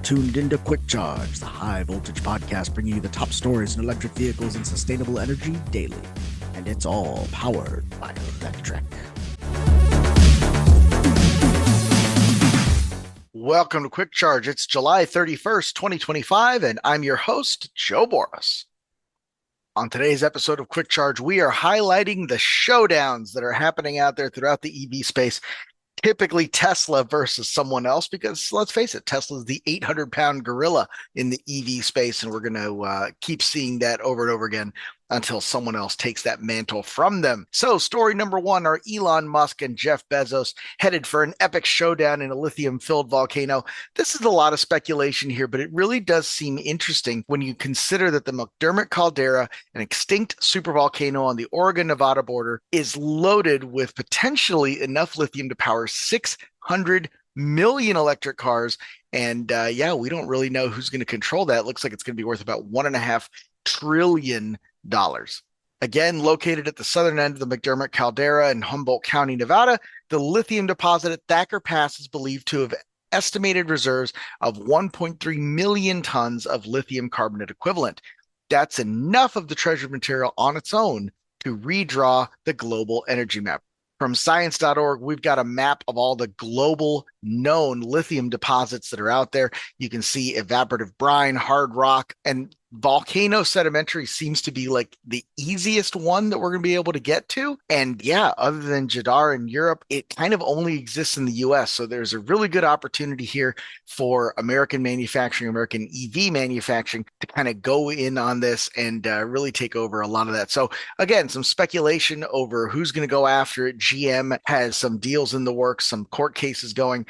tuned into Quick Charge, the high voltage podcast bringing you the top stories in electric vehicles and sustainable energy daily. And it's all powered by Electrek. Welcome to Quick Charge. It's July 31st, 2025, and I'm your host, Joe Boris. On today's episode of Quick Charge, we are highlighting the showdowns that are happening out there throughout the EV space. Typically Tesla versus someone else, because let's face it, Tesla is the 800-pound gorilla in the EV space, and we're going to keep seeing that over and over again until someone else takes that mantle from them. So story number one are Elon Musk and Jeff Bezos headed for an epic showdown in a lithium-filled volcano. This is a lot of speculation here, but it really does seem interesting when you consider that the McDermott caldera, an extinct supervolcano on the Oregon-Nevada border, is loaded with potentially enough lithium to power 600 million electric cars. And we don't really know who's going to control that. It looks like it's going to be worth about $1.5 trillion. Again, located at the southern end of the McDermott caldera in Humboldt County, Nevada, the lithium deposit at Thacker Pass is believed to have estimated reserves of 1.3 million tons of lithium carbonate equivalent. That's enough of the treasured material on its own to redraw the global energy map. From science.org, we've got a map of all the global known lithium deposits that are out there. You can see evaporative brine, hard rock, and volcano sedimentary seems to be like the easiest one that we're going to be able to get to. And yeah, other than Jadar in Europe, it kind of only exists in the US. So there's a really good opportunity here for American manufacturing, American EV manufacturing to kind of go in on this and really take over a lot of that. So again, some speculation over who's going to go after it. GM has some deals in the works, some court cases going.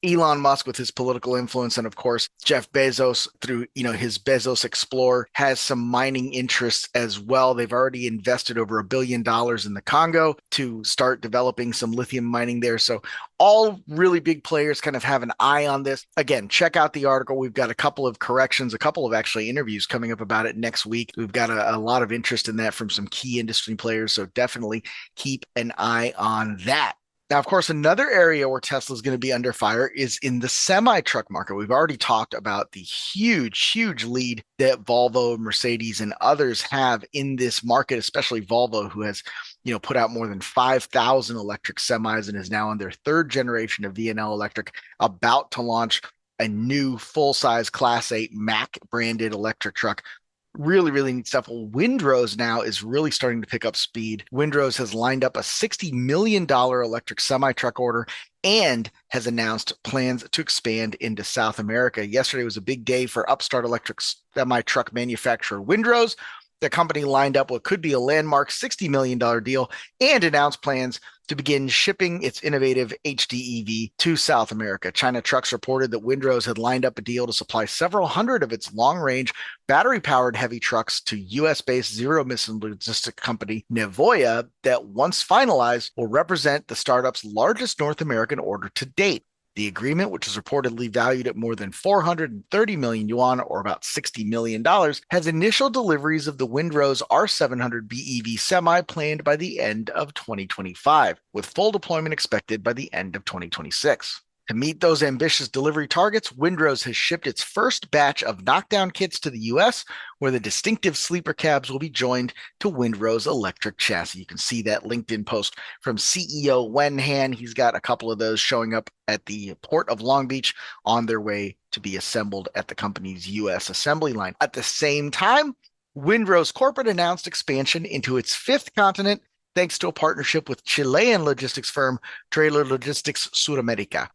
Elon Musk with his political influence, and of course Jeff Bezos through his Bezos Explorer has some mining interests as well. They've already invested over $1 billion in the Congo to start developing some lithium mining there. So all really big players kind of have an eye on this. Again, check out the article. We've got a couple of corrections, a couple of actually interviews coming up about it next week. We've got a lot of interest in that from some key industry players. So definitely keep an eye on that. Now, of course, another area where Tesla is going to be under fire is in the semi-truck market. We've already talked about the huge lead that Volvo, Mercedes, and others have in this market, especially Volvo, who has put out more than 5,000 electric semis and is now on their third generation of VNL Electric, about to launch a new full-size Class 8 Mack branded electric truck. Really neat stuff. Well, Windrose now is really starting to pick up speed. Windrose has lined up a $60 million electric semi-truck order and has announced plans to expand into South America. Yesterday was a big day for upstart electric semi-truck manufacturer Windrose. The company lined up what could be a landmark $60 million deal and announced plans to begin shipping its innovative HDEV to South America. China Trucks reported that Windrose had lined up a deal to supply several hundred of its long-range battery-powered heavy trucks to U.S.-based zero-emission logistics company Nevoya that, once finalized, will represent the startup's largest North American order to date. The agreement, which is reportedly valued at more than 430 million yuan, or about $60 million, has initial deliveries of the Windrose R700 BEV semi planned by the end of 2025, with full deployment expected by the end of 2026. To meet those ambitious delivery targets, Windrose has shipped its first batch of knockdown kits to the U.S., where the distinctive sleeper cabs will be joined to Windrose electric chassis. You can see that LinkedIn post from CEO Wen Han. He's got a couple of those showing up at the port of Long Beach on their way to be assembled at the company's U.S. assembly line. At the same time, Windrose Corporate announced expansion into its fifth continent thanks to a partnership with Chilean logistics firm Trailer Logistics Sudamerica.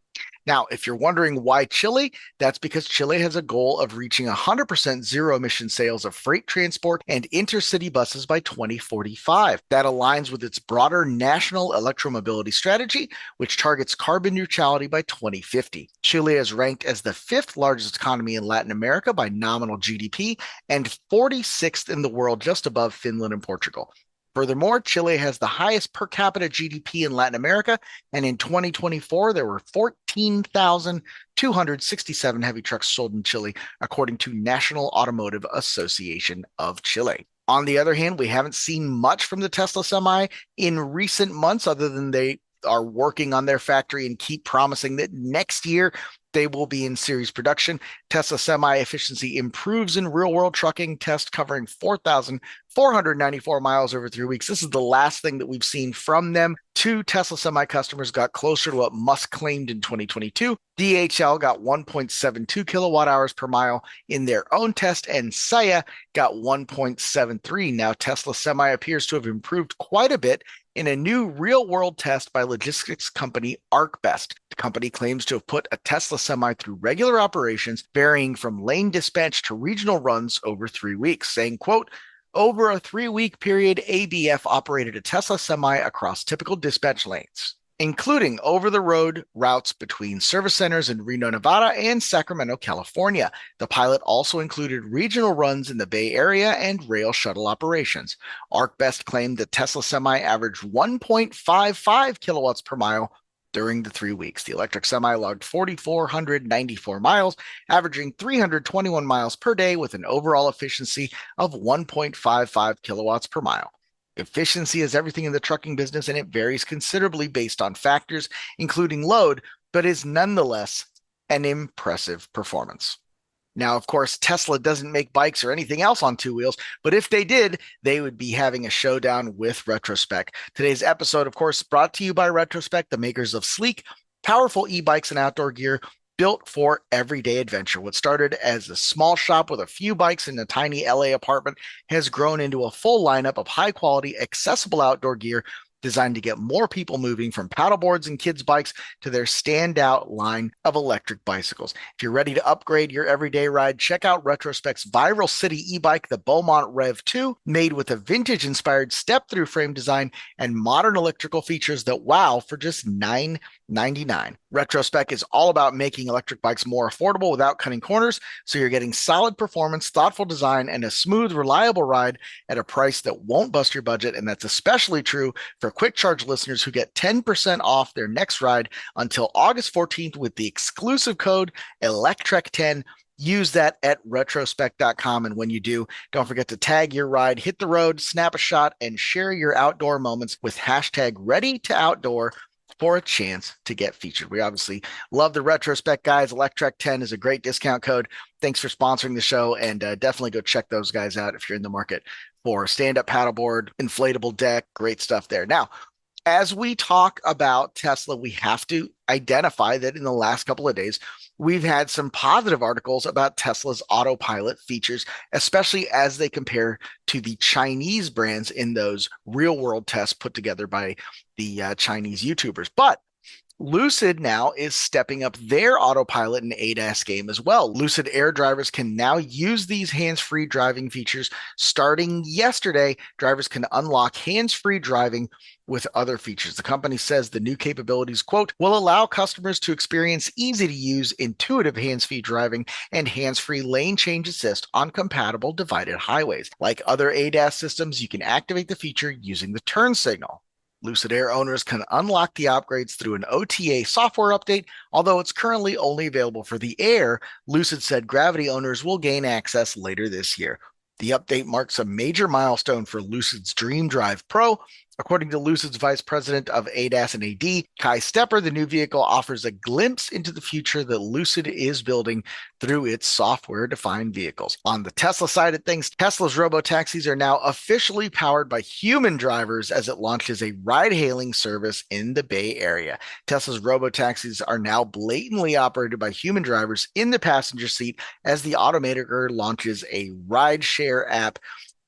Now, if you're wondering why Chile, that's because Chile has a goal of reaching 100% zero-emission sales of freight transport and intercity buses by 2045. That aligns with its broader national electromobility strategy, which targets carbon neutrality by 2050. Chile is ranked as the fifth largest economy in Latin America by nominal GDP and 46th in the world, just above Finland and Portugal. Furthermore, Chile has the highest per capita GDP in Latin America, and in 2024, there were 14,267 heavy trucks sold in Chile, according to National Automotive Association of Chile. On the other hand, we haven't seen much from the Tesla Semi in recent months, other than they are working on their factory and keep promising that next year They will be in series production. Tesla Semi efficiency improves in real-world trucking test covering 4,494 miles over 3 weeks. This is the last thing that we've seen from them. 2 Tesla Semi customers got closer to what Musk claimed in 2022. DHL got 1.72 kilowatt hours per mile in their own test, and Saya got 1.73. Now, Tesla Semi appears to have improved quite a bit in a new real-world test by logistics company ArcBest. The company claims to have put a Tesla Semi through regular operations, varying from lane dispatch to regional runs over 3 weeks, saying, quote, over a 3-week period, ABF operated a Tesla Semi across typical dispatch lanes, including over-the-road routes between service centers in Reno, Nevada and Sacramento, California. The pilot also included regional runs in the Bay Area and rail shuttle operations. ArcBest claimed that Tesla Semi averaged 1.55 kilowatts per mile during the 3 weeks. The electric Semi logged 4,494 miles, averaging 321 miles per day with an overall efficiency of 1.55 kilowatts per mile. Efficiency is everything in the trucking business, and it varies considerably based on factors, including load, but is nonetheless an impressive performance. Now, of course, Tesla doesn't make bikes or anything else on 2 wheels, but if they did, they would be having a showdown with Retrospec. Today's episode, of course, brought to you by Retrospec, the makers of sleek, powerful e-bikes and outdoor gear built for everyday adventure. What started as a small shop with a few bikes in a tiny LA apartment has grown into a full lineup of high-quality, accessible outdoor gear designed to get more people moving from paddleboards and kids' bikes to their standout line of electric bicycles. If you're ready to upgrade your everyday ride, check out Retrospect's viral city e-bike, the Beaumont Rev 2, made with a vintage-inspired step-through frame design and modern electrical features that wow for just $9.99. Retrospec is all about making electric bikes more affordable without cutting corners, so you're getting solid performance, thoughtful design, and a smooth, reliable ride at a price that won't bust your budget, and that's especially true for Quick Charge listeners who get 10% off their next ride until August 14th with the exclusive code Electrek10. Use that at retrospect.com, and when you do, don't forget to tag your ride, hit the road, snap a shot, and share your outdoor moments with hashtag #ReadyToOutdoor for a chance to get featured. We obviously love the Retrospect guys. Electrek10 is a great discount code. Thanks for sponsoring the show, and definitely go check those guys out if you're in the market for stand-up paddleboard, inflatable deck, great stuff there. Now, as we talk about Tesla, we have to identify that in the last couple of days, we've had some positive articles about Tesla's autopilot features, especially as they compare to the Chinese brands in those real-world tests put together by the Chinese YouTubers. But Lucid now is stepping up their autopilot and ADAS game as well. Lucid Air drivers can now use these hands-free driving features. Starting yesterday, drivers can unlock hands-free driving with other features. The company says the new capabilities, quote, will allow customers to experience easy-to-use, intuitive hands-free driving and hands-free lane change assist on compatible divided highways. Like other ADAS systems, you can activate the feature using the turn signal. Lucid Air owners can unlock the upgrades through an OTA software update, although it's currently only available for the Air. Lucid said Gravity owners will gain access later this year. The update marks a major milestone for Lucid's Dream Drive Pro. According to Lucid's Vice President of ADAS and AD, Kai Stepper, the new vehicle offers a glimpse into the future that Lucid is building through its software-defined vehicles. On the Tesla side of things, Tesla's robotaxis are now officially powered by human drivers as it launches a ride-hailing service in the Bay Area. Tesla's robotaxis are now blatantly operated by human drivers in the passenger seat as the automaker launches a ride-share app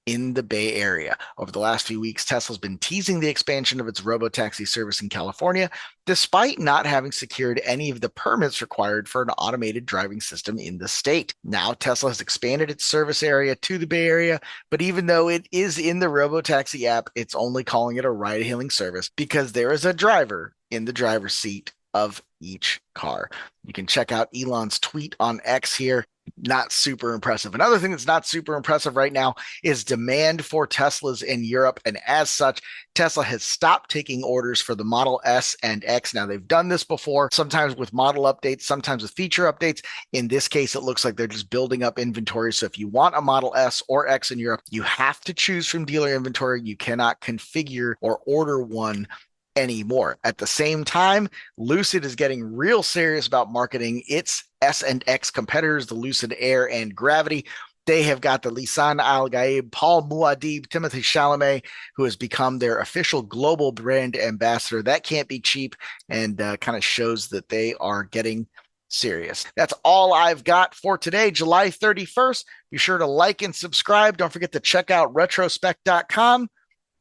in the Bay Area. Over the last few weeks, Tesla's been teasing the expansion of its robotaxi service in California, despite not having secured any of the permits required for an automated driving system in the state. Now, Tesla has expanded its service area to the Bay Area, but even though it is in the robotaxi app, it's only calling it a ride-hailing service because there is a driver in the driver's seat of each car. You can check out Elon's tweet on X here. Not super impressive. Another thing that's not super impressive right now is demand for Teslas in Europe. And as such, Tesla has stopped taking orders for the Model S and X. Now, they've done this before, sometimes with model updates, sometimes with feature updates. In this case, it looks like they're just building up inventory. So if you want a Model S or X in Europe, you have to choose from dealer inventory. You cannot configure or order one anymore. At the same time, Lucid is getting real serious about marketing its S and X competitors, the Lucid Air and Gravity. They have got the Lisan Al Gaib, Paul Muad'Dib, Timothy Chalamet, who has become their official global brand ambassador. That can't be cheap, and kind of shows that they are getting serious. That's all I've got for today, July 31st. Be sure to like and subscribe. Don't forget to check out retrospect.com.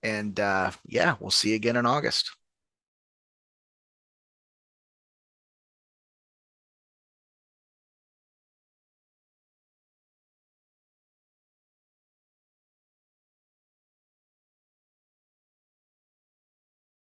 And yeah, we'll see you again in August.